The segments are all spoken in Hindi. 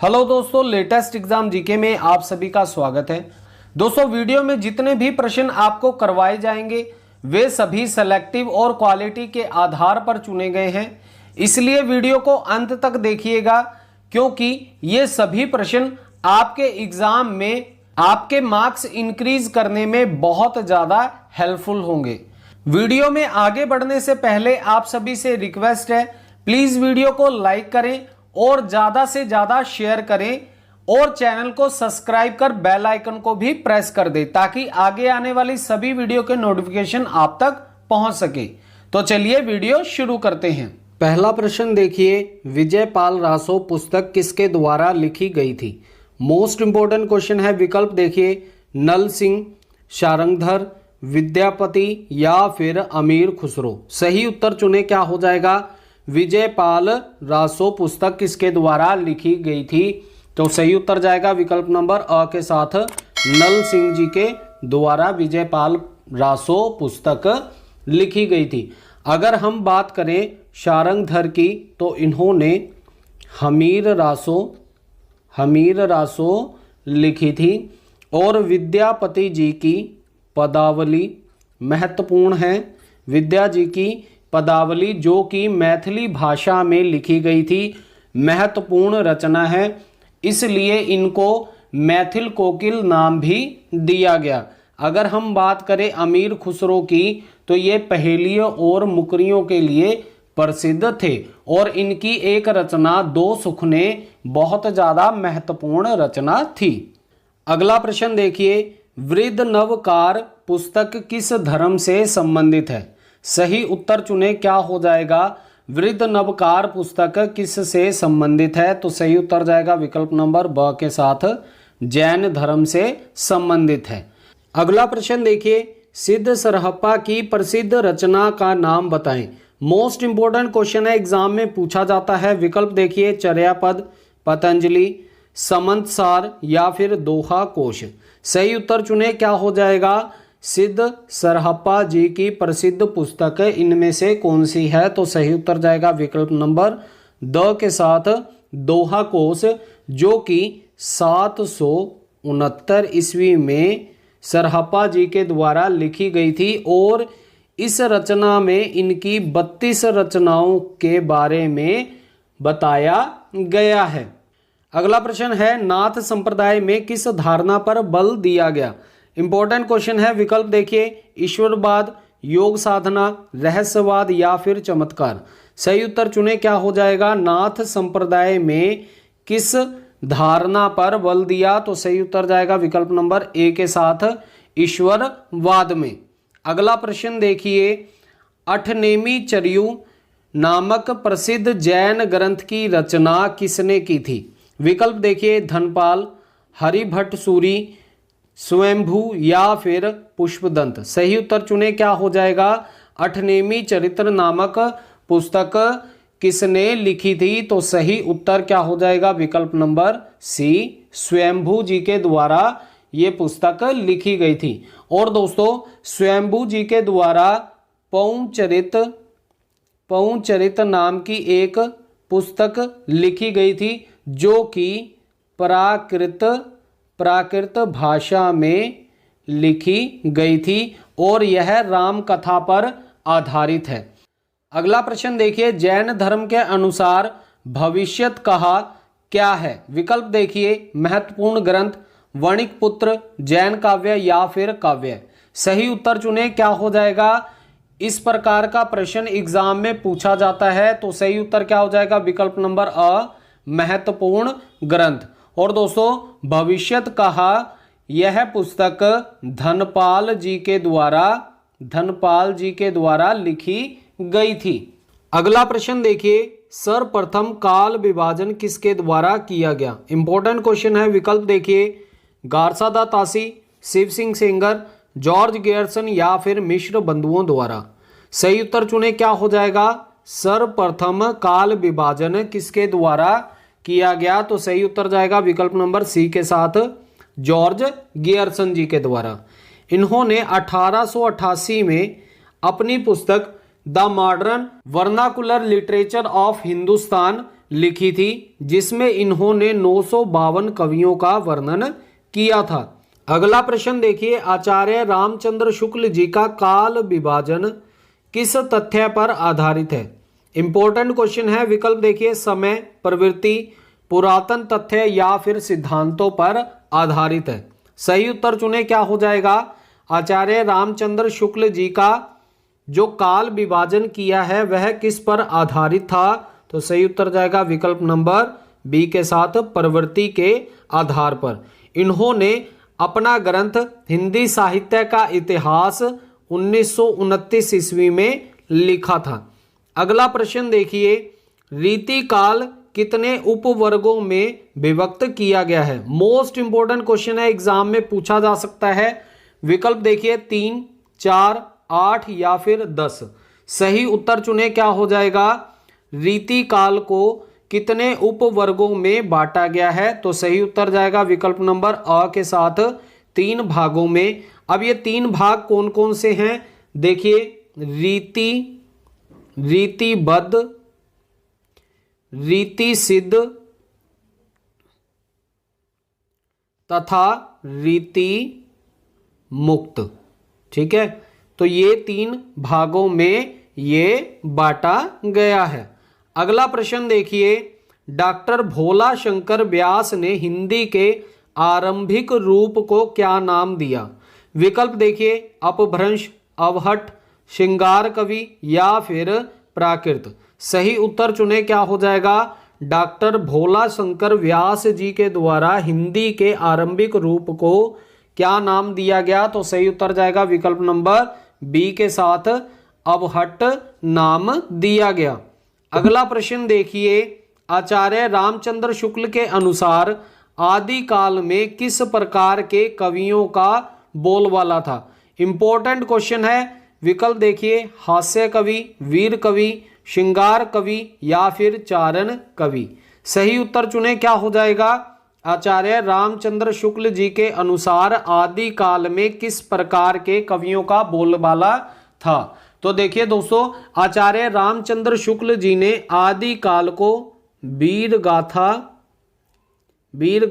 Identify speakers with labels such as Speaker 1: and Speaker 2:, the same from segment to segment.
Speaker 1: हेलो दोस्तों, लेटेस्ट एग्जाम जीके में आप सभी का स्वागत है। दोस्तों, वीडियो में जितने भी प्रश्न आपको करवाए जाएंगे वे सभी सेलेक्टिव और क्वालिटी के आधार पर चुने गए हैं, इसलिए वीडियो को अंत तक देखिएगा क्योंकि ये सभी प्रश्न आपके एग्जाम में आपके मार्क्स इंक्रीज करने में बहुत ज्यादा हेल्पफुल होंगे। वीडियो में आगे बढ़ने से पहले आप सभी से रिक्वेस्ट है, प्लीज वीडियो को लाइक करें और ज्यादा से ज्यादा शेयर करें और चैनल को सब्सक्राइब कर बेल आइकन को भी प्रेस कर दें ताकि आगे आने वाली सभी वीडियो के नोटिफिकेशन आप तक पहुंच सके। तो चलिए वीडियो शुरू करते हैं। पहला प्रश्न देखिए, विजयपाल रासो पुस्तक किसके द्वारा लिखी गई थी? मोस्ट इंपोर्टेंट क्वेश्चन है। विकल्प देखिए, नल सिंह, शारंगधर, विद्यापति या फिर अमीर खुसरो। सही उत्तर चुने, क्या हो जाएगा? विजयपाल रासो पुस्तक किसके द्वारा लिखी गई थी? तो सही उत्तर जाएगा विकल्प नंबर अ के साथ, नल सिंह जी के द्वारा विजयपाल रासो पुस्तक लिखी गई थी। अगर हम बात करें शारंगधर की तो इन्होंने हमीर रासो लिखी थी। और विद्यापति जी की पदावली महत्वपूर्ण है। विद्या जी की पदावली जो कि मैथिली भाषा में लिखी गई थी, महत्वपूर्ण रचना है, इसलिए इनको मैथिल कोकिल नाम भी दिया गया। अगर हम बात करें अमीर खुसरो की तो ये पहेलियों और मुकरियों के लिए प्रसिद्ध थे और इनकी एक रचना दो सुखने बहुत ज्यादा महत्वपूर्ण रचना थी। अगला प्रश्न देखिए, वृद्ध नवकार पुस्तक किस धर्म से संबंधित है? सही उत्तर चुने, क्या हो जाएगा? वृद्ध नवकार पुस्तक किस से संबंधित है? तो सही उत्तर जाएगा विकल्प नंबर ब के साथ, जैन धर्म से संबंधित है। अगला प्रश्न देखिए, सिद्ध सरहप्पा की प्रसिद्ध रचना का नाम बताएं। मोस्ट इंपोर्टेंट क्वेश्चन है, एग्जाम में पूछा जाता है। विकल्प देखिए, चर्यापद, पतंजलि, समंतसार या फिर दोहा कोश। सही उत्तर चुने, क्या हो जाएगा? सिद्ध सरहप्पा जी की प्रसिद्ध पुस्तक इनमें से कौन सी है? तो सही उत्तर जाएगा विकल्प नंबर द के साथ, दोहा कोश, जो कि 769 ईस्वी में सरहप्पा जी के द्वारा लिखी गई थी और इस रचना में इनकी 32 रचनाओं के बारे में बताया गया है। अगला प्रश्न है, नाथ संप्रदाय में किस धारणा पर बल दिया गया? इंपॉर्टेंट क्वेश्चन है। विकल्प देखिए, ईश्वरवाद, योग साधना, रहस्यवाद या फिर चमत्कार। सही उत्तर चुने, क्या हो जाएगा? नाथ संप्रदाय में किस धारणा पर बल दिया? तो सही उत्तर जाएगा विकल्प नंबर ए के साथ, ईश्वरवाद में। अगला प्रश्न देखिए, अठनेमी चर्यु नामक प्रसिद्ध जैन ग्रंथ की रचना किसने की थी? विकल्प देखिए, धनपाल, हरिभट्ट सूरी, स्वयंभू या फिर पुष्पदंत। सही उत्तर चुने, क्या हो जाएगा? अठनेमी चरित्र नामक पुस्तक किसने लिखी थी? तो सही उत्तर क्या हो जाएगा? विकल्प नंबर सी, स्वयंभू जी के द्वारा ये पुस्तक लिखी गई थी। और दोस्तों, स्वयंभू जी के द्वारा पौचरित नाम की एक पुस्तक लिखी गई थी जो कि प्राकृत भाषा में लिखी गई थी और यह राम कथा पर आधारित है। अगला प्रश्न देखिए, जैन धर्म के अनुसार भविष्यत कहा क्या है? विकल्प देखिए, महत्वपूर्ण ग्रंथ, वणिक पुत्र, जैन काव्य या फिर काव्य। सही उत्तर चुने, क्या हो जाएगा? इस प्रकार का प्रश्न एग्जाम में पूछा जाता है तो सही उत्तर क्या हो जाएगा? विकल्प नंबर अ, महत्वपूर्ण ग्रंथ। और दोस्तों, भविष्यत कहा यह पुस्तक धनपाल जी के द्वारा लिखी गई थी। अगला प्रश्न देखिए, सर्वप्रथम काल विभाजन किसके द्वारा किया गया? इंपॉर्टेंट क्वेश्चन है। विकल्प देखिए, गारसादा तासी, शिव सिंह सेंगर, जॉर्ज गेयरसन या फिर मिश्र बंधुओं द्वारा। सही उत्तर चुने, क्या हो जाएगा? सर्वप्रथम काल विभाजन किसके द्वारा किया गया? तो सही उत्तर जाएगा विकल्प नंबर सी के साथ, जॉर्ज गियरसन जी के द्वारा। इन्होंने 1888 में अपनी पुस्तक the modern vernacular literature of Hindustan लिखी थी जिसमें इन्होंने 952 कवियों का वर्णन किया था। अगला प्रश्न देखिए, आचार्य रामचंद्र शुक्ल जी का काल विभाजन किस तथ्य पर आधारित है? इंपॉर्टेंट क्वेश्चन है। विकल्प देखिए, समय, प्रवृत्ति, पुरातन तथ्य या फिर सिद्धांतों पर आधारित है। सही उत्तर चुने, क्या हो जाएगा? आचार्य रामचंद्र शुक्ल जी का जो काल विभाजन किया है वह किस पर आधारित था? तो सही उत्तर जाएगा विकल्प नंबर बी के साथ, प्रवृत्ति के आधार पर। इन्होंने अपना ग्रंथ हिंदी साहित्य का इतिहास 1929 ईस्वी में लिखा था। अगला प्रश्न देखिए, रीति काल कितने उपवर्गों में विभक्त किया गया है? मोस्ट इंपोर्टेंट क्वेश्चन है, एग्जाम में पूछा जा सकता है। विकल्प देखिए, 3, 4, 8 या फिर 10। सही उत्तर चुने, क्या हो जाएगा? रीति काल को कितने उपवर्गों में बांटा गया है? तो सही उत्तर जाएगा विकल्प नंबर अ के साथ, 3 भागों में। अब ये 3 भाग कौन कौन से हैं? देखिए, रीतिबद्ध, रीति सिद्ध तथा रीति मुक्त। ठीक है, तो ये 3 भागों में ये बांटा गया है। अगला प्रश्न देखिए, डॉक्टर भोला शंकर व्यास ने हिंदी के आरंभिक रूप को क्या नाम दिया? विकल्प देखिए, अपभ्रंश, अवहट, श्रृंगार कवि या फिर प्राकृत। सही उत्तर चुने, क्या हो जाएगा? डॉक्टर भोला शंकर व्यास जी के द्वारा हिंदी के आरंभिक रूप को क्या नाम दिया गया? तो सही उत्तर जाएगा विकल्प नंबर बी के साथ, अवहट नाम दिया गया। अगला प्रश्न देखिए, आचार्य रामचंद्र शुक्ल के अनुसार आदिकाल में किस प्रकार के कवियों का बोलबाला था? इंपॉर्टेंट क्वेश्चन है। विकल्प देखिए, हास्य कवि, वीर कवि, श्रृंगार कवि या फिर चारण कवि। सही उत्तर चुने, क्या हो जाएगा? आचार्य रामचंद्र शुक्ल जी के अनुसार आदिकाल में किस प्रकार के कवियों का बोलबाला था? तो देखिए दोस्तों, आचार्य रामचंद्र शुक्ल जी ने आदिकाल को वीर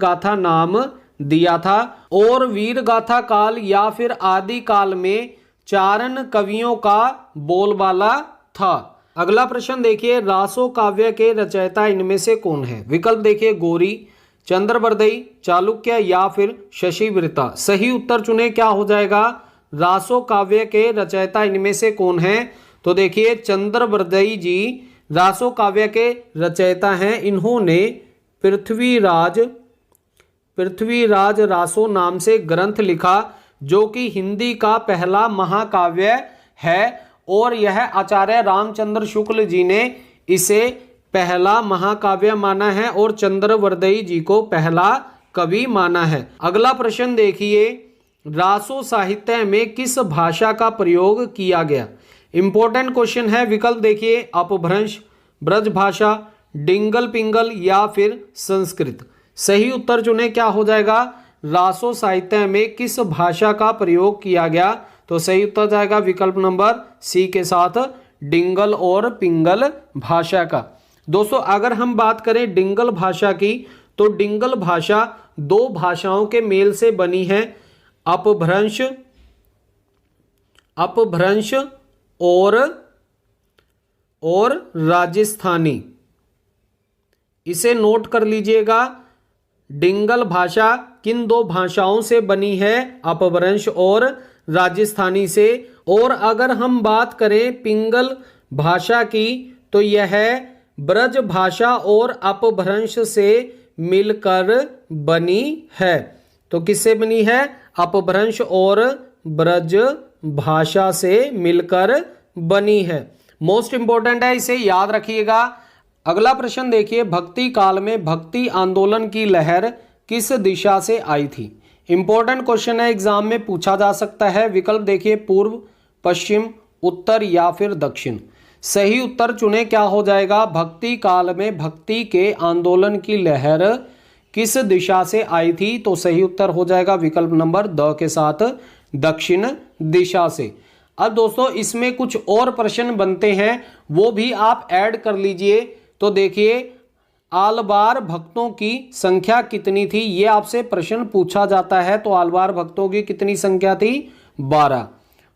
Speaker 1: गाथा नाम दिया था और वीर गाथा काल या फिर आदिकाल में चारण कवियों का बोलबाला था। अगला प्रश्न देखिए, रासो काव्य के रचयिता इनमें से कौन है? विकल्प देखिए, गौरी, चंद्रबरदई, चालुक्य या फिर शशिवृता। सही उत्तर चुने, क्या हो जाएगा? रासो काव्य के रचयिता इनमें से कौन है? तो देखिए, चंद्रबरदई जी रासो काव्य के रचयिता हैं। इन्होंने पृथ्वीराज रासो नाम से ग्रंथ लिखा जो कि हिंदी का पहला महाकाव्य है और यह आचार्य रामचंद्र शुक्ल जी ने इसे पहला महाकाव्य माना है और चंद्रबरदई जी को पहला कवि माना है। अगला प्रश्न देखिए, रासो साहित्य में किस भाषा का प्रयोग किया गया? इंपॉर्टेंट क्वेश्चन है। विकल्प देखिए, अपभ्रंश, ब्रज भाषा, डिंगल पिंगल या फिर संस्कृत। सही उत्तर चुने, क्या हो जाएगा? रासो साहित्य में किस भाषा का प्रयोग किया गया? तो सही उत्तर जाएगा विकल्प नंबर सी के साथ, डिंगल और पिंगल भाषा का। दोस्तों, अगर हम बात करें डिंगल भाषा की, तो डिंगल भाषा 2 भाषाओं के मेल से बनी है, अपभ्रंश और राजस्थानी। इसे नोट कर लीजिएगा। डिंगल भाषा किन 2 भाषाओं से बनी है? अपभ्रंश और राजस्थानी से। और अगर हम बात करें पिंगल भाषा की, तो यह ब्रज भाषा और अपभ्रंश से मिलकर बनी है। तो किससे बनी है? अपभ्रंश और ब्रज भाषा से मिलकर बनी है। मोस्ट इंपॉर्टेंट है, इसे याद रखिएगा। अगला प्रश्न देखिए, भक्ति काल में भक्ति आंदोलन की लहर किस दिशा से आई थी? इंपॉर्टेंट क्वेश्चन है, एग्जाम में पूछा जा सकता है। विकल्प देखिए, पूर्व, पश्चिम, उत्तर या फिर दक्षिण। सही उत्तर चुने, क्या हो जाएगा? भक्ति काल में भक्ति के आंदोलन की लहर किस दिशा से आई थी? तो सही उत्तर हो जाएगा विकल्प नंबर द के साथ, दक्षिण दिशा से। अब दोस्तों, इसमें कुछ और प्रश्न बनते हैं, वो भी आप ऐड कर लीजिए। तो देखिए, आलवार भक्तों की संख्या कितनी थी, ये आपसे प्रश्न पूछा जाता है। तो आलवार भक्तों की कितनी संख्या थी, 12।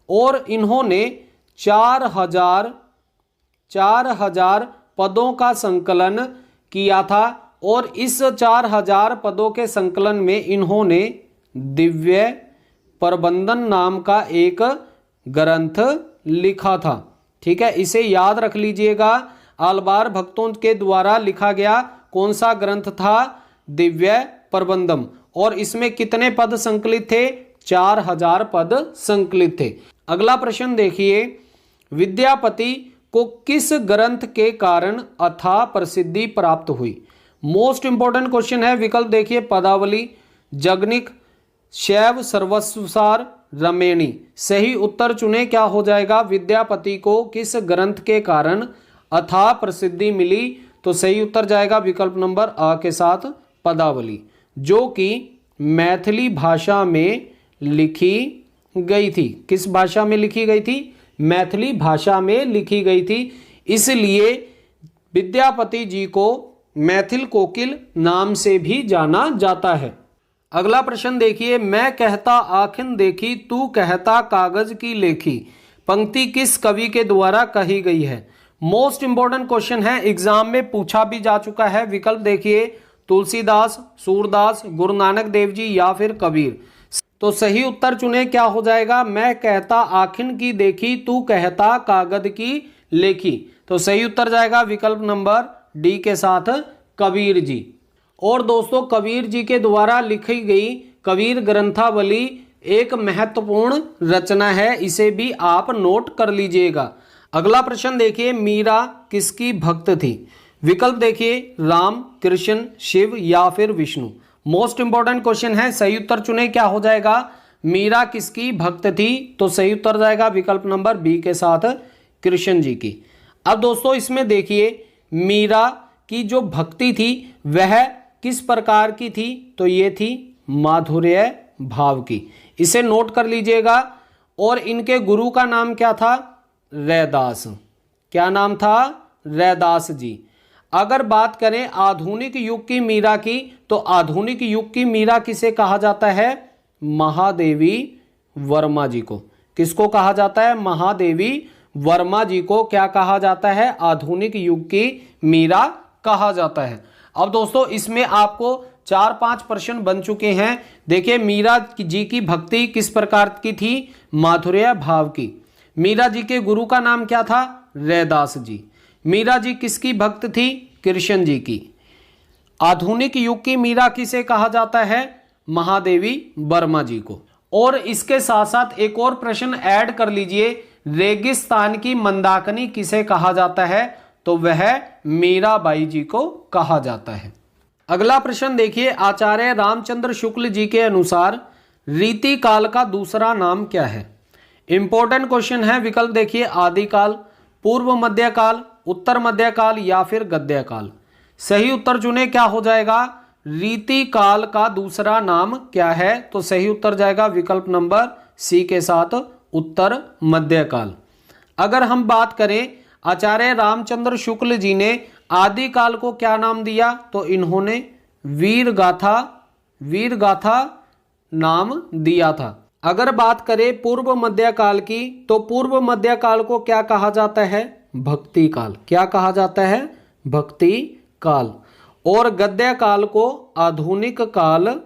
Speaker 1: और इन्होंने 4000 पदों का संकलन किया था और इस 4000 पदों के संकलन में इन्होंने दिव्य प्रबंधन नाम का एक ग्रंथ लिखा था। ठीक है, इसे याद रख लीजिएगा। आलवार भक्तों के द्वारा लिखा गया कौन सा ग्रंथ था, दिव्य प्रबंधम। और इसमें कितने पद संकलित थे, 4000 पद संकलित थे। अगला प्रश्न देखिए, विद्यापति को किस ग्रंथ के कारण अथाह प्रसिद्धि प्राप्त हुई। मोस्ट इंपॉर्टेंट क्वेश्चन है। विकल्प देखिए, पदावली, जगनिक, शैव सर्वस्वसार, रमेणी। सही उत्तर चुने, क्या हो जाएगा, विद्यापति को किस ग्रंथ के कारण अथाह प्रसिद्धि मिली। तो सही उत्तर जाएगा विकल्प नंबर अ के साथ, पदावली, जो कि मैथिली भाषा में लिखी गई थी। किस भाषा में लिखी गई थी, मैथिली भाषा में लिखी गई थी। इसलिए विद्यापति जी को मैथिल कोकिल नाम से भी जाना जाता है। अगला प्रश्न देखिए, मैं कहता आखिन देखी, तू कहता कागज की लेखी। पंक्ति किस कवि के द्वारा कही गई है। मोस्ट इंपॉर्टेंट क्वेश्चन है, एग्जाम में पूछा भी जा चुका है। विकल्प देखिए, तुलसीदास, सूरदास, गुरु नानक देव जी या फिर कबीर। तो सही उत्तर चुने, क्या हो जाएगा, मैं कहता आखिन की देखी, तू कहता कागज की लेखी। तो सही उत्तर जाएगा विकल्प नंबर डी के साथ, कबीर जी। और दोस्तों, कबीर जी के द्वारा लिखी गई कबीर ग्रंथावली एक महत्वपूर्ण रचना है, इसे भी आप नोट कर लीजिएगा। अगला प्रश्न देखिए, मीरा किसकी भक्त थी। विकल्प देखिए, राम, कृष्ण, शिव या फिर विष्णु। मोस्ट इंपॉर्टेंट क्वेश्चन है, सही उत्तर चुने, क्या हो जाएगा, मीरा किसकी भक्त थी। तो सही उत्तर जाएगा विकल्प नंबर बी के साथ, कृष्ण जी की। अब दोस्तों, इसमें देखिए, मीरा की जो भक्ति थी वह किस प्रकार की थी। तो ये थी माधुर्य भाव की, इसे नोट कर लीजिएगा। और इनके गुरु का नाम क्या था, रैदास। क्या नाम था, रैदास जी। अगर बात करें आधुनिक युग की मीरा की, तो आधुनिक युग की मीरा किसे कहा जाता है, महादेवी वर्मा जी को। किसको कहा जाता है, महादेवी वर्मा जी को क्या कहा जाता है, आधुनिक युग की मीरा कहा जाता है। अब दोस्तों, इसमें आपको 4-5 प्रश्न बन चुके हैं। देखिए, मीरा जी की भक्ति किस प्रकार की थी, माधुर्य भाव की। मीरा जी के गुरु का नाम क्या था, रैदास जी। मीरा जी किसकी भक्त थी, कृष्ण जी की। आधुनिक युग की मीरा किसे कहा जाता है, महादेवी वर्मा जी को। और इसके साथ साथ एक और प्रश्न ऐड कर लीजिए, रेगिस्तान की मंदाकिनी किसे कहा जाता है। तो वह मीराबाई जी को कहा जाता है। अगला प्रश्न देखिए, आचार्य रामचंद्र शुक्ल जी के अनुसार रीति काल का दूसरा नाम क्या है। इंपॉर्टेंट क्वेश्चन है। विकल्प देखिए, आदिकाल, पूर्व मध्यकाल, उत्तर मध्यकाल या फिर गद्यकाल। सही उत्तर चुने, क्या हो जाएगा, रीति काल का दूसरा नाम क्या है। तो सही उत्तर जाएगा विकल्प नंबर सी के साथ, उत्तर मध्यकाल। अगर हम बात करें, आचार्य रामचंद्र शुक्ल जी ने आदिकाल को क्या नाम दिया। तो इन्होंने वीर गाथा नाम दिया था। अगर बात करें पूर्व मध्यकाल की, तो पूर्व मध्यकाल को क्या कहा जाता है, भक्ति काल। क्या कहा जाता है, भक्ति काल। और गद्य काल को आधुनिक काल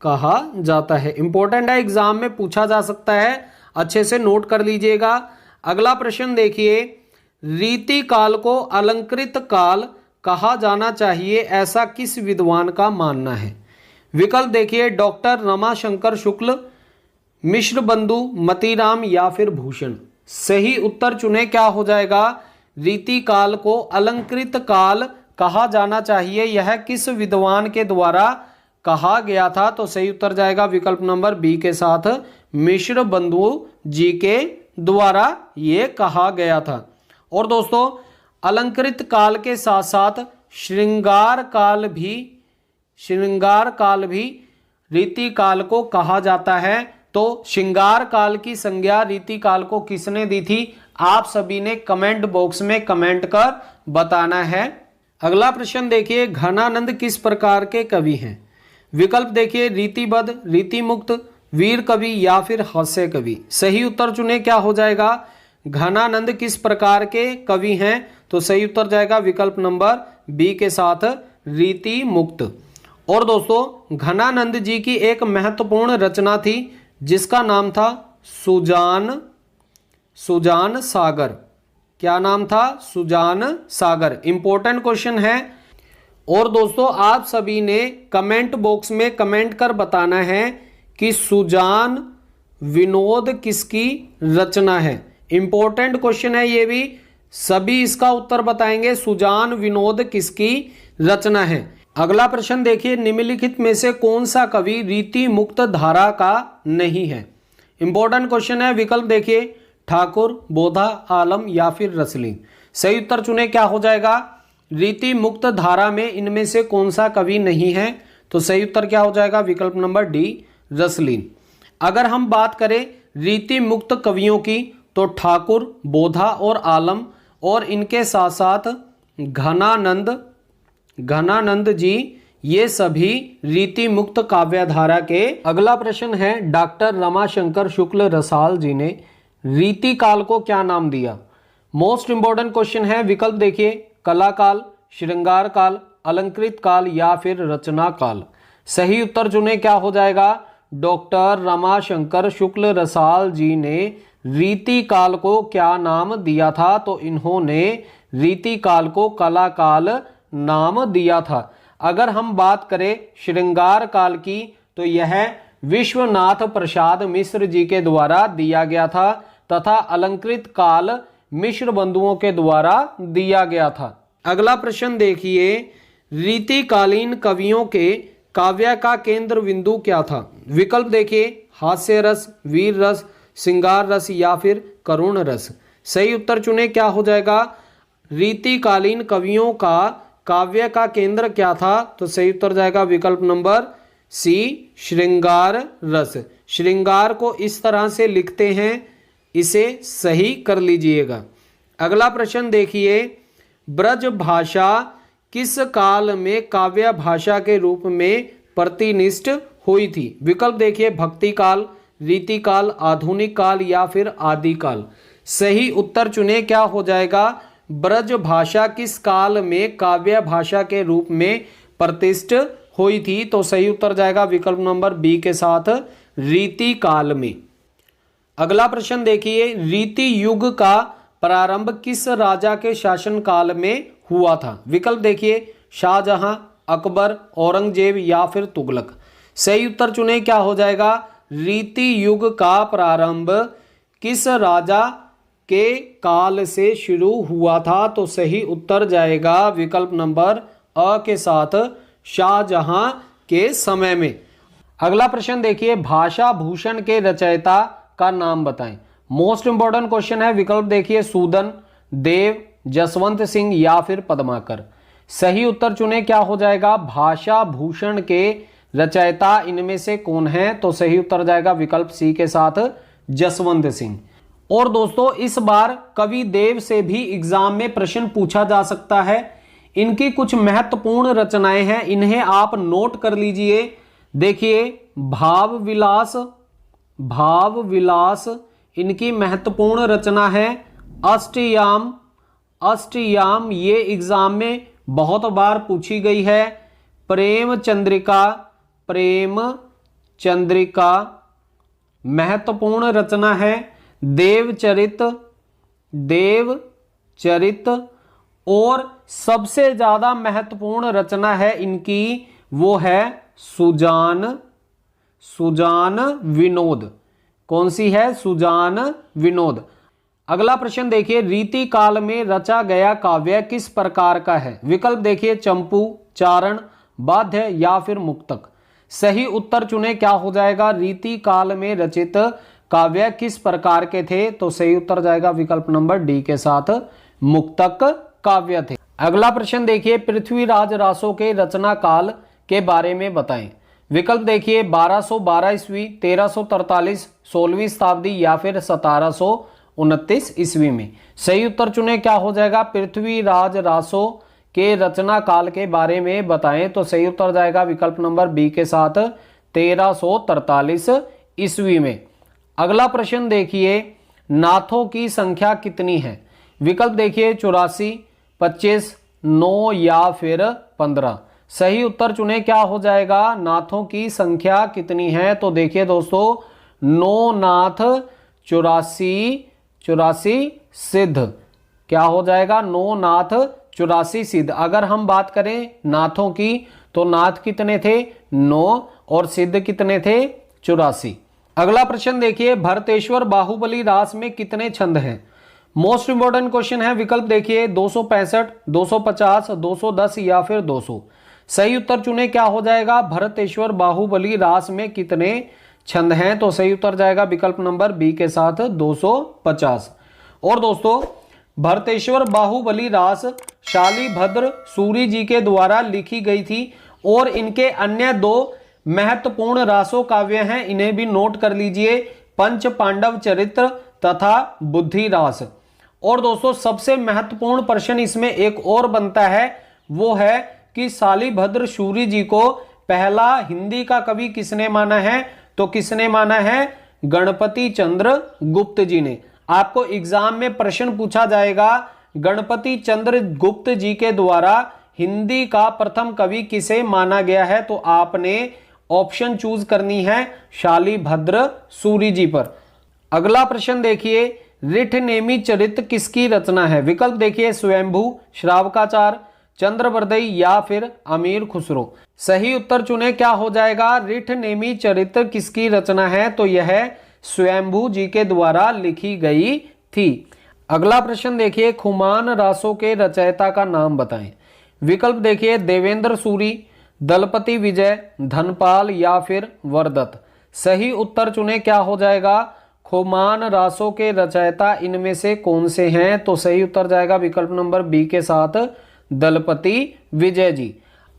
Speaker 1: कहा जाता है। इंपॉर्टेंट है, एग्जाम में पूछा जा सकता है, अच्छे से नोट कर लीजिएगा। अगला प्रश्न देखिए, रीति काल को अलंकृत काल कहा जाना चाहिए, ऐसा किस विद्वान का मानना है। विकल्प देखिए, डॉक्टर रमाशंकर शुक्ल, मिश्र बंधु, मतीराम या फिर भूषण। सही उत्तर चुने, क्या हो जाएगा, रीति काल को अलंकृत काल कहा जाना चाहिए, यह किस विद्वान के द्वारा कहा गया था। तो सही उत्तर जाएगा विकल्प नंबर बी के साथ, मिश्र बंधु जी के द्वारा ये कहा गया था। और दोस्तों, अलंकृत काल के साथ साथ श्रृंगार काल भी रीति काल को कहा जाता है। तो श्रृंगार काल की संज्ञा रीति काल को किसने दी थी, आप सभी ने कमेंट बॉक्स में कमेंट कर बताना है। अगला प्रश्न देखिए, घनानंद किस प्रकार के कवि हैं? विकल्प देखिए, रीतिबद्ध, रीतिमुक्त, वीर कवि या फिर हास्य कवि। सही उत्तर चुने, क्या हो जाएगा? घनानंद किस प्रकार के कवि हैं? तो सही उत्तर जाएगा विकल्प नंबर बी के साथ, रीति मुक्त। और दोस्तों, घनानंद जी की एक महत्वपूर्ण रचना थी जिसका नाम था सुजान सागर। क्या नाम था? सुजान सागर। इंपॉर्टेंट क्वेश्चन है। और दोस्तों, आप सभी ने कमेंट बॉक्स में कमेंट कर बताना है कि सुजान विनोद किसकी रचना है। इंपॉर्टेंट क्वेश्चन है ये भी, सभी इसका उत्तर बताएंगे। सुजान विनोद किसकी रचना है? अगला प्रश्न देखिए, निम्नलिखित में से कौन सा कवि रीति मुक्त धारा का नहीं है? इंपॉर्टेंट क्वेश्चन है। विकल्प देखिए, ठाकुर, बोधा, आलम या फिर रसलिंग। सही उत्तर चुने, क्या हो जाएगा? रीति मुक्त धारा में इनमें से कौन सा कवि नहीं है? तो सही उत्तर क्या हो जाएगा? विकल्प नंबर डी, रसलिन। अगर हम बात करें रीति मुक्त कवियों की तो ठाकुर, बोधा और आलम, और इनके साथ साथ घनानंद जी, ये सभी रीति मुक्त काव्यधारा के। अगला प्रश्न है, डॉक्टर रमाशंकर शुक्ल रसाल जी ने रीति काल को क्या नाम दिया? मोस्ट इंपॉर्टेंट क्वेश्चन है। विकल्प देखिए, कला काल, श्रृंगार काल, अलंकृत काल या फिर रचना काल। सही उत्तर चुने, क्या हो जाएगा? डॉक्टर रमाशंकर शुक्ल रसाल जी ने रीति काल को क्या नाम दिया था? तो इन्होंने रीति काल को कला काल नाम दिया था। अगर हम बात करें श्रृंगार काल की तो यह विश्वनाथ प्रसाद मिश्र जी के द्वारा दिया गया था, तथा अलंकृत काल मिश्र बंधुओं के द्वारा दिया गया था। अगला प्रश्न देखिए, रीतिकालीन कवियों के काव्य का केंद्र बिंदु क्या था? विकल्प देखिए, हास्य रस, वीर रस, श्रृंगार रस या फिर करुण रस। सही उत्तर चुने, क्या हो जाएगा? रीतिकालीन कवियों का काव्य का केंद्र क्या था? तो सही उत्तर जाएगा विकल्प नंबर सी, श्रृंगार रस। श्रृंगार को इस तरह से लिखते हैं, इसे सही कर लीजिएगा। अगला प्रश्न देखिए, ब्रज भाषा किस काल में काव्य भाषा के रूप में प्रतिनिष्ठ हुई थी? विकल्प देखिए, भक्ति काल, रीति काल, आधुनिक काल या फिर आदि काल। सही उत्तर चुने, क्या हो जाएगा? ब्रज भाषा किस काल में काव्य भाषा के रूप में प्रतिष्ठित हुई थी? तो सही उत्तर जाएगा विकल्प नंबर बी के साथ, रीति काल में। अगला प्रश्न देखिए, रीति युग का प्रारंभ किस राजा के शासन काल में हुआ था? विकल्प देखिए, शाहजहां, अकबर, औरंगजेब या फिर तुगलक। सही उत्तर चुने, क्या हो जाएगा? रीति युग का प्रारंभ किस राजा के काल से शुरू हुआ था? तो सही उत्तर जाएगा विकल्प नंबर अ के साथ, शाहजहां के समय में। अगला प्रश्न देखिए, भाषा भूषण के रचयिता का नाम बताएं। मोस्ट इंपॉर्टेंट क्वेश्चन है। विकल्प देखिए, सूदन, देव, जसवंत सिंह या फिर पद्माकर। सही उत्तर चुने, क्या हो जाएगा? भाषा भूषण के रचयिता इनमें से कौन है? तो सही उत्तर जाएगा विकल्प सी के साथ, जसवंत सिंह। और दोस्तों, इस बार कवि देव से भी एग्जाम में प्रश्न पूछा जा सकता है। इनकी कुछ महत्वपूर्ण रचनाएं हैं, इन्हें आप नोट कर लीजिए। देखिए, भाव विलास इनकी महत्वपूर्ण रचना है। अष्टयाम ये एग्जाम में बहुत बार पूछी गई है। प्रेम चंद्रिका महत्वपूर्ण रचना है। देवचरित और सबसे ज्यादा महत्वपूर्ण रचना है इनकी, वो है सुजान विनोद। कौन सी है? सुजान विनोद। अगला प्रश्न देखिए, रीति काल में रचा गया काव्य किस प्रकार का है? विकल्प देखिए, चंपू, चारण, बाध्य या फिर मुक्तक। सही उत्तर चुने, क्या हो जाएगा? रीति काल में रचित काव्य किस प्रकार के थे? तो सही उत्तर जाएगा विकल्प नंबर डी के साथ, मुक्तक काव्य थे। अगला प्रश्न देखिए, पृथ्वीराज रासो के रचना काल के बारे में बताएं। विकल्प देखिए, 1212 ईस्वी, 1343, 16वीं शताब्दी या फिर 1700 1529 ईस्वी में। सही उत्तर चुने, क्या हो जाएगा? पृथ्वीराज रासो के रचना काल के बारे में बताएं, तो सही उत्तर जाएगा विकल्प नंबर बी के साथ 1343 ईस्वी में। अगला प्रश्न देखिए, नाथों की संख्या कितनी है? विकल्प देखिए 84, 25, 9 या फिर 15। सही उत्तर चुने, क्या हो जाएगा? नाथों की संख्या कितनी है? तो देखिए दोस्तों, 9 नाथ 84 सिद्ध। क्या हो जाएगा? 9 नाथ 84 सिद्ध। अगर हम बात करें नाथों की, तो नाथ कितने थे? 9 और सिद्ध कितने थे? 84। अगला प्रश्न देखिए, भरतेश्वर बाहुबली रास में कितने छंद हैं? मोस्ट इंपोर्टेंट क्वेश्चन है। विकल्प देखिए 265, 250, 210 या फिर 200। सही उत्तर चुने, क्या हो जाएगा? भरतेश्वर बाहुबली रास में कितने छंद हैं? तो सही उत्तर जाएगा विकल्प नंबर बी के साथ 250। और दोस्तों, भरतेश्वर बाहुबली रास शालीभद्र सूरी जी के द्वारा लिखी गई थी और इनके अन्य 2 महत्वपूर्ण रासो काव्य हैं, इन्हें भी नोट कर लीजिए, पंच पांडव चरित्र तथा बुद्धि रास। और दोस्तों, सबसे महत्वपूर्ण प्रश्न इसमें एक और बनता है, वो है कि शालीभद्र सूरी जी को पहला हिंदी का कवि किसने माना है? तो किसने माना है? गणपति चंद्र गुप्त जी ने। आपको एग्जाम में प्रश्न पूछा जाएगा, गणपति चंद्र गुप्त जी के द्वारा हिंदी का प्रथम कवि किसे माना गया है? तो आपने ऑप्शन चूज करनी है शालीभद्र सूरी जी पर। अगला प्रश्न देखिए, रिठनेमी चरित्र किसकी रचना है? विकल्प देखिए स्वयंभू, श्रावकाचार, चंद्रवर्दई या फिर अमीर खुसरो। सही उत्तर चुने, क्या हो जाएगा? रिठनेमी चरित्र किसकी रचना है? तो यह स्वयंभू जी के द्वारा लिखी गई थी। अगला प्रश्न देखिए, खुमान रासों के रचयिता का नाम बताएं। विकल्प देखिए देवेंद्र सूरी, दलपति विजय, धनपाल या फिर वरदत्त। सही उत्तर चुने, क्या हो जाएगा? खुमान रासों के रचयिता इनमें से कौन से हैं? तो सही उत्तर जाएगा विकल्प नंबर बी के साथ दलपति विजय जी।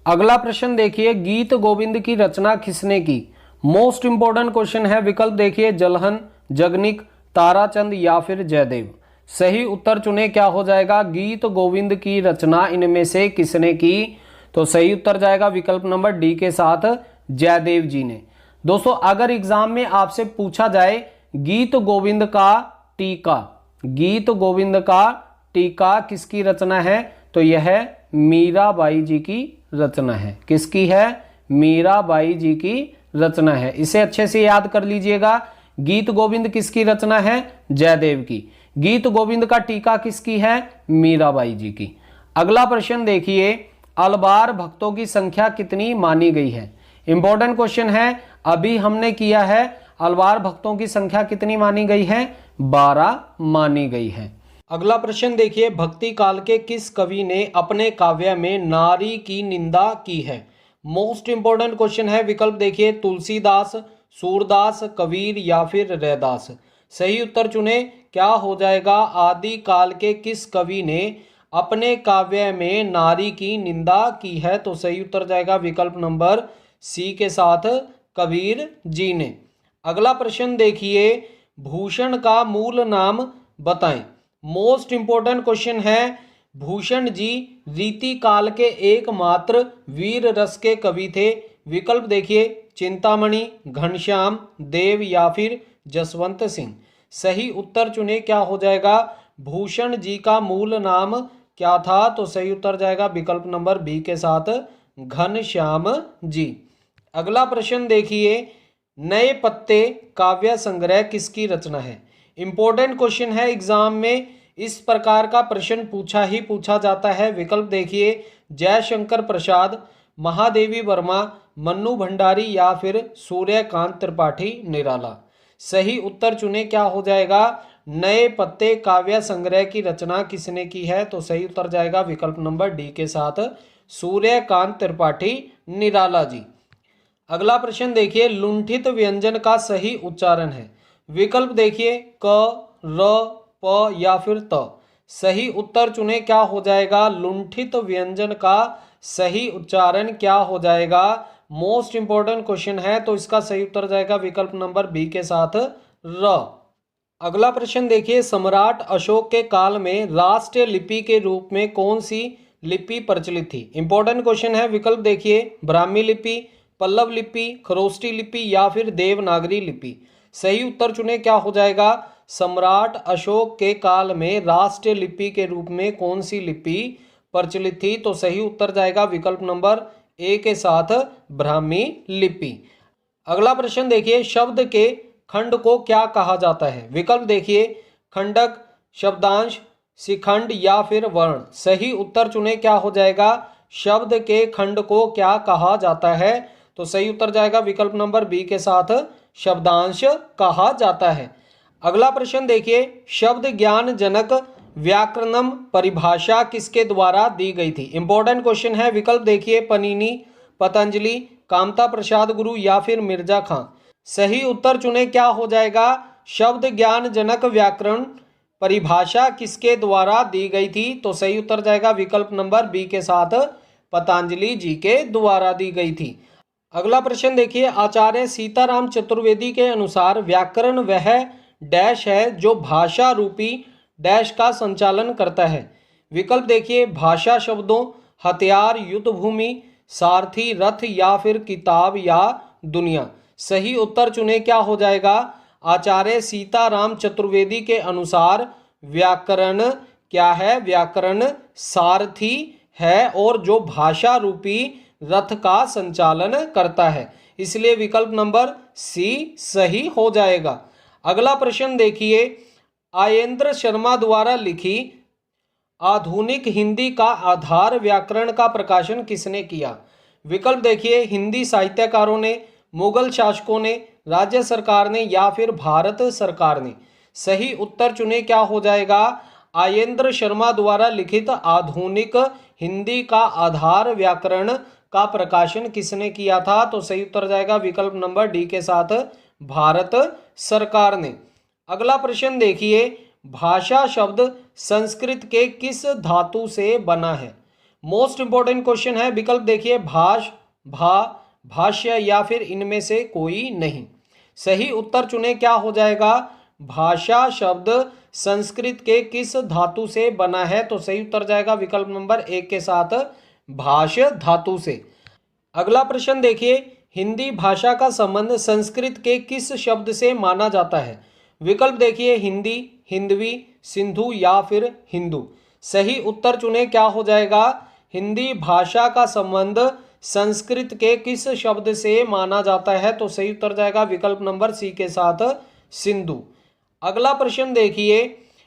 Speaker 1: अगला प्रश्न देखिए, गीत गोविंद की रचना किसने की? मोस्ट इंपोर्टेंट क्वेश्चन है। विकल्प देखिए जलहन, जगनिक, ताराचंद या फिर जयदेव। सही उत्तर चुने, क्या हो जाएगा? गीत गोविंद की रचना इनमें से किसने की? तो सही उत्तर जाएगा विकल्प नंबर डी के साथ जयदेव जी ने। दोस्तों, अगर एग्जाम में आपसे पूछा जाए गीत गोविंद का टीका, गीत गोविंद का टीका किसकी रचना है? तो यह मीराबाई जी की रचना है। किसकी है? मीराबाई जी की रचना है। इसे अच्छे से याद कर लीजिएगा। गीत गोविंद किसकी रचना है? जयदेव की। गीत गोविंद का टीका किसकी है? मीराबाई जी की। अगला प्रश्न देखिए, अलवार भक्तों की संख्या कितनी मानी गई है? इंपॉर्टेंट क्वेश्चन है, अभी हमने किया है। अलवार भक्तों की संख्या कितनी मानी गई है? 12 मानी गई है। अगला प्रश्न देखिए, भक्ति काल के किस कवि ने अपने काव्य में नारी की निंदा की है? मोस्ट इंपोर्टेंट क्वेश्चन है। विकल्प देखिए तुलसीदास, सूरदास, कबीर या फिर रैदास। सही उत्तर चुने, क्या हो जाएगा? आदि काल के किस कवि ने अपने काव्य में नारी की निंदा की है? तो सही उत्तर जाएगा विकल्प नंबर सी के साथ कबीर जी ने। अगला प्रश्न देखिए, भूषण का मूल नाम बताएं। मोस्ट इंपोर्टेंट क्वेश्चन है। भूषण जी रीति काल के एकमात्र वीर रस के कवि थे। विकल्प देखिए चिंतामणि, घनश्याम, देव या फिर जसवंत सिंह। सही उत्तर चुने, क्या हो जाएगा? भूषण जी का मूल नाम क्या था? तो सही उत्तर जाएगा विकल्प नंबर बी के साथ घनश्याम जी। अगला प्रश्न देखिए, नए पत्ते काव्य संग्रह किसकी रचना है? इंपॉर्टेंट क्वेश्चन है। एग्जाम में इस प्रकार का प्रश्न पूछा जाता है। विकल्प देखिए जयशंकर प्रसाद, महादेवी वर्मा, मन्नू भंडारी या फिर सूर्यकांत त्रिपाठी निराला। सही उत्तर चुने, क्या हो जाएगा? नए पत्ते काव्य संग्रह की रचना किसने की है? तो सही उत्तर जाएगा विकल्प नंबर डी के साथ सूर्यकांत त्रिपाठी निराला जी। अगला प्रश्न देखिए, लुंठित व्यंजन का सही उच्चारण है। विकल्प देखिए क, र, प या फिर त। सही उत्तर चुने, क्या हो जाएगा? लुंठित व्यंजन का सही उच्चारण क्या हो जाएगा? मोस्ट इंपोर्टेंट क्वेश्चन है, तो इसका सही उत्तर जाएगा विकल्प नंबर बी के साथ र। अगला प्रश्न देखिए, सम्राट अशोक के काल में राष्ट्रीय लिपि के रूप में कौन सी लिपि प्रचलित थी? इंपॉर्टेंट क्वेश्चन है। विकल्प देखिए, ब्राह्मी लिपि, पल्लव लिपि, खरोष्टी लिपि या फिर देवनागरी लिपि। सही उत्तर चुने, क्या हो जाएगा? सम्राट अशोक के काल में राष्ट्रीय लिपि के रूप में कौन सी लिपि प्रचलित थी? तो सही उत्तर जाएगा विकल्प नंबर ए के साथ ब्राह्मी लिपि। अगला प्रश्न देखिए, शब्द के खंड को क्या कहा जाता है? विकल्प देखिए, खंडक, शब्दांश, शिखंड या फिर वर्ण। सही उत्तर चुने, क्या हो जाएगा? शब्द के खंड को क्या कहा जाता है? तो सही उत्तर जाएगा विकल्प नंबर बी के साथ शब्दांश कहा जाता है। अगला प्रश्न देखिए, शब्द ज्ञान जनक व्याकरणम परिभाषा किसके द्वारा दी गई थी? इंपॉर्टेंट क्वेश्चन है। विकल्प देखिए, पनीनी, पतंजलि, कामता प्रसाद गुरु या फिर मिर्जा खां। सही उत्तर चुने, क्या हो जाएगा? शब्द ज्ञान जनक व्याकरण परिभाषा किसके द्वारा दी गई थी? तो सही उत्तर जाएगा विकल्प नंबर बी के साथ पतंजलि जी के द्वारा दी गई थी। अगला प्रश्न देखिए, आचार्य सीताराम चतुर्वेदी के अनुसार व्याकरण वह डैश है जो भाषा रूपी डैश का संचालन करता है। विकल्प देखिए, भाषा शब्दों, हथियार, युद्ध भूमि, सारथी, रथ या फिर किताब या दुनिया। सही उत्तर चुने, क्या हो जाएगा? आचार्य सीताराम चतुर्वेदी के अनुसार व्याकरण क्या है? व्याकरण सारथी है और जो भाषा रूपी रथ का संचालन करता है, इसलिए विकल्प नंबर सी सही हो जाएगा। अगला प्रश्न देखिए, आयेंद्र शर्मा द्वारा लिखी आधुनिक हिंदी का आधार व्याकरण का प्रकाशन किसने किया? विकल्प देखिए, हिंदी साहित्यकारों ने, मुगल शासकों ने, राज्य सरकार ने या फिर भारत सरकार ने। सही उत्तर चुने, क्या हो जाएगा? आयेंद्र शर्मा द्वारा लिखित आधुनिक हिंदी का आधार व्याकरण का प्रकाशन किसने किया था? तो सही उत्तर जाएगा विकल्प नंबर डी के साथ भारत सरकार ने। अगला प्रश्न देखिए, भाषा शब्द संस्कृत के किस धातु से बना है? मोस्ट इंपॉर्टेंट क्वेश्चन है। विकल्प देखिए, भाष, भा, भाष्य या फिर इनमें से कोई नहीं। सही उत्तर चुने, क्या हो जाएगा? भाषा शब्द संस्कृत के किस धातु से बना है? तो सही उत्तर जाएगा विकल्प नंबर एक के साथ भाष धातु से। अगला प्रश्न देखिए, हिंदी भाषा का संबंध संस्कृत के किस शब्द से माना जाता है? विकल्प देखिए, हिंदी, हिंदवी, सिंधु या फिर हिंदू। सही उत्तर चुने, क्या हो जाएगा? हिंदी भाषा का संबंध संस्कृत के किस शब्द से माना जाता है? तो सही उत्तर जाएगा विकल्प नंबर सी के साथ सिंधु। अगला प्रश्न देखिए,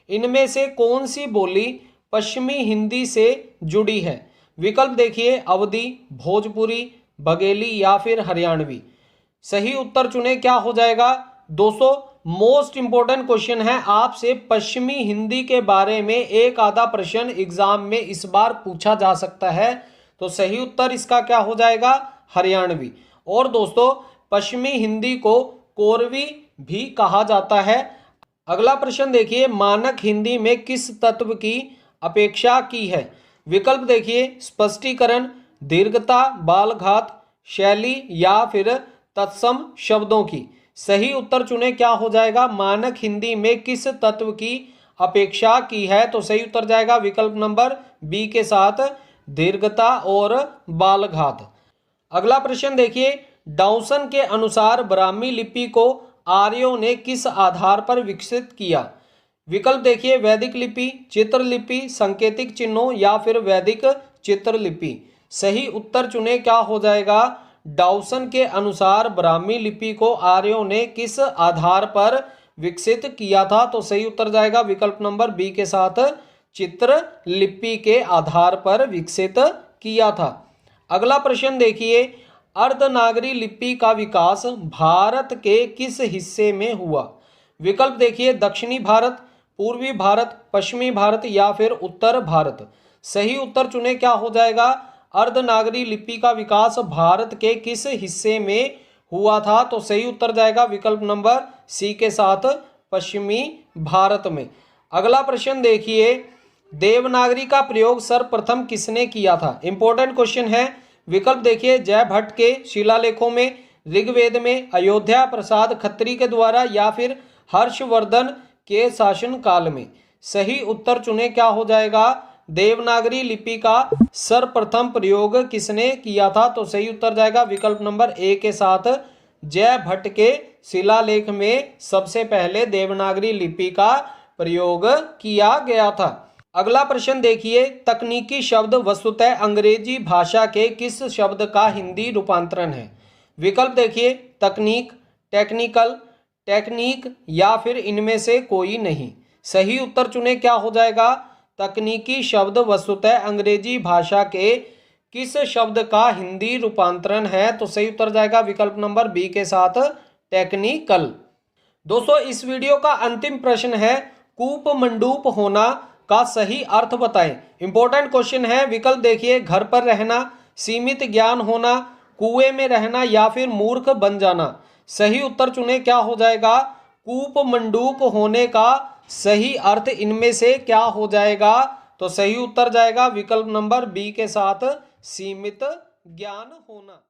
Speaker 1: इनमें से कौन सी बोली पश्चिमी हिंदी से जुड़ी है? विकल्प देखिए, अवधी, भोजपुरी, बघेली या फिर हरियाणवी। सही उत्तर चुने, क्या हो जाएगा? दोस्तों, मोस्ट इंपॉर्टेंट क्वेश्चन है। आपसे पश्चिमी हिंदी के बारे में एक आधा प्रश्न एग्जाम में इस बार पूछा जा सकता है, तो सही उत्तर इसका क्या हो जाएगा? हरियाणवी। और दोस्तों, पश्चिमी हिंदी को कोरवी भी कहा जाता है। अगला प्रश्न देखिए, मानक हिंदी में किस तत्व की अपेक्षा की है? विकल्प देखिए, स्पष्टीकरण, दीर्घता, बालघात, शैली या फिर तत्सम शब्दों की। सही उत्तर चुने, क्या हो जाएगा? मानक हिंदी में किस तत्व की अपेक्षा की है? तो सही उत्तर जाएगा विकल्प नंबर बी के साथ दीर्घता और बालघात। अगला प्रश्न देखिए, डाउसन के अनुसार ब्राह्मी लिपि को आर्यों ने किस आधार पर विकसित किया? विकल्प देखिए, वैदिक लिपि, चित्रलिपि, सांकेतिक चिन्हों या फिर वैदिक चित्रलिपि। सही उत्तर चुने, क्या हो जाएगा? डाउसन के अनुसार ब्राह्मी लिपि को आर्यों ने किस आधार पर विकसित किया था? तो सही उत्तर जाएगा विकल्प नंबर बी के साथ चित्रलिपि के आधार पर विकसित किया था। अगला प्रश्न देखिए, अर्धनागरी लिपि का विकास भारत के किस हिस्से में हुआ? विकल्प देखिए, दक्षिणी भारत, पूर्वी भारत, पश्चिमी भारत या फिर उत्तर भारत। सही उत्तर चुने, क्या हो जाएगा? अर्धनागरी लिपि का विकास भारत के किस हिस्से में हुआ था? तो सही उत्तर जाएगा विकल्प नंबर सी के साथ पश्चिमी भारत में। अगला प्रश्न देखिए, देवनागरी का प्रयोग सर्वप्रथम किसने किया था? इंपॉर्टेंट क्वेश्चन है। विकल्प देखिए, जयभट्ट के शिलालेखों में, ऋग्वेद में, अयोध्या प्रसाद खत्री के द्वारा या फिर हर्षवर्धन के शासनकाल में? सही उत्तर चुने, क्या हो जाएगा? देवनागरी लिपि का सर्वप्रथम प्रयोग किसने किया था? तो सही उत्तर जाएगा विकल्प नंबर ए के साथ, जयभट्ट के शिलालेख में सबसे पहले देवनागरी लिपि का प्रयोग किया गया था। अगला प्रश्न देखिए, तकनीकी शब्द वस्तुतः अंग्रेजी भाषा के किस शब्द का हिंदी रूपांतरण है? विकल्प देखिए, तकनीक, टेक्निकल, टेक्निक या फिर इनमें से कोई नहीं। सही उत्तर चुने, क्या हो जाएगा? तकनीकी शब्द वस्तुतः अंग्रेजी भाषा के किस शब्द का हिंदी रूपांतरण है? तो सही उत्तर जाएगा विकल्प नंबर बी के साथ, टेक्निकल। दोस्तों, इस वीडियो का अंतिम प्रश्न है, कूप मंडूप होना का सही अर्थ बताएं। इंपॉर्टेंट क्वेश्चन है। विकल्प देखिए, घर पर रहना, सीमित ज्ञान होना, कुएं में रहना या फिर मूर्ख बन जाना। सही उत्तर चुने, क्या हो जाएगा? कूप मंडूक होने का सही अर्थ इनमें से क्या हो जाएगा? तो सही उत्तर जाएगा विकल्प नंबर बी के साथ, सीमित ज्ञान होना।